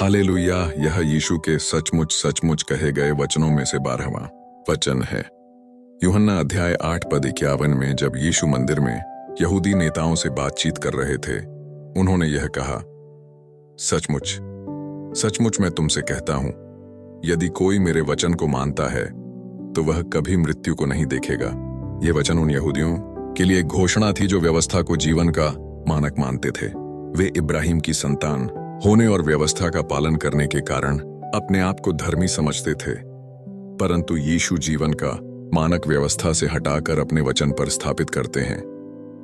Hallelujah. यह यीशु के सचमुच सचमुच कहे गए वचनों में से 12वां वचन है। यूहन्ना अध्याय 8 पद 51 में जब यीशु मंदिर में यहूदी नेताओं से बातचीत कर रहे थे, उन्होंने यह कहा, सचमुच सचमुच मैं तुमसे कहता हूं, यदि कोई मेरे वचन को मानता है तो वह कभी मृत्यु को नहीं देखेगा। यह वचन उन यहूदियों के लिए एक घोषणा थी जो व्यवस्था को जीवन का मानक मानते थे। वे इब्राहिम की संतान होने और व्यवस्था का पालन करने के कारण अपने आप को धर्मी समझते थे, परंतु यीशु जीवन का मानक व्यवस्था से हटाकर अपने वचन पर स्थापित करते हैं।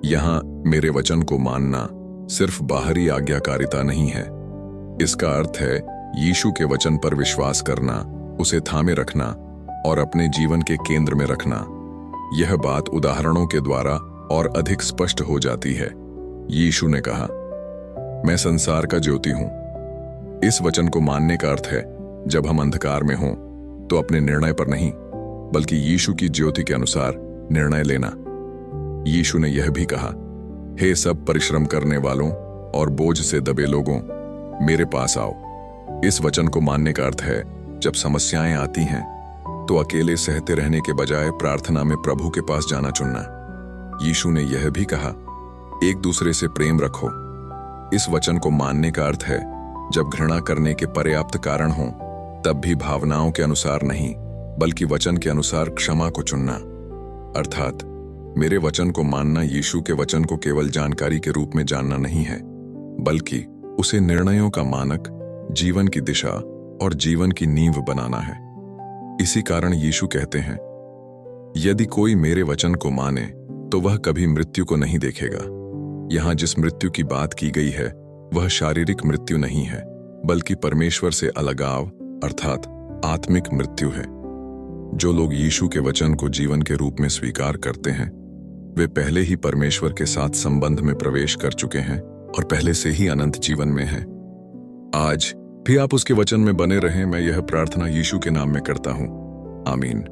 यहां मेरे वचन को मानना सिर्फ बाहरी आज्ञाकारिता नहीं है, इसका अर्थ है यीशु के वचन पर विश्वास करना, उसे थामे रखना और अपने जीवन के केंद्र में रखना। यह बात उदाहरणों के द्वारा और अधिक स्पष्ट हो जाती है। यीशु ने कहा, मैं संसार का ज्योति हूं। इस वचन को मानने का अर्थ है जब हम अंधकार में हों तो अपने निर्णय पर नहीं बल्कि यीशु की ज्योति के अनुसार निर्णय लेना। यीशु ने यह भी कहा, हे सब परिश्रम करने वालों और बोझ से दबे लोगों, मेरे पास आओ। इस वचन को मानने का अर्थ है जब समस्याएं आती हैं तो अकेले सहते रहने के बजाय प्रार्थना में प्रभु के पास जाना चुनना। यीशु ने यह भी कहा, एक दूसरे से प्रेम रखो। इस वचन को मानने का अर्थ है जब घृणा करने के पर्याप्त कारण हों तब भी भावनाओं के अनुसार नहीं बल्कि वचन के अनुसार क्षमा को चुनना। अर्थात मेरे वचन को मानना यीशु के वचन को केवल जानकारी के रूप में जानना नहीं है, बल्कि उसे निर्णयों का मानक, जीवन की दिशा और जीवन की नींव बनाना है। इसी कारण यीशु कहते हैं, यदि कोई मेरे वचन को माने तो वह कभी मृत्यु को नहीं देखेगा। यहां जिस मृत्यु की बात की गई है वह शारीरिक मृत्यु नहीं है, बल्कि परमेश्वर से अलगाव अर्थात आत्मिक मृत्यु है। जो लोग यीशु के वचन को जीवन के रूप में स्वीकार करते हैं, वे पहले ही परमेश्वर के साथ संबंध में प्रवेश कर चुके हैं और पहले से ही अनंत जीवन में हैं। आज भी आप उसके वचन में बने रहें, मैं यह प्रार्थना यीशु के नाम में करता हूं। आमीन।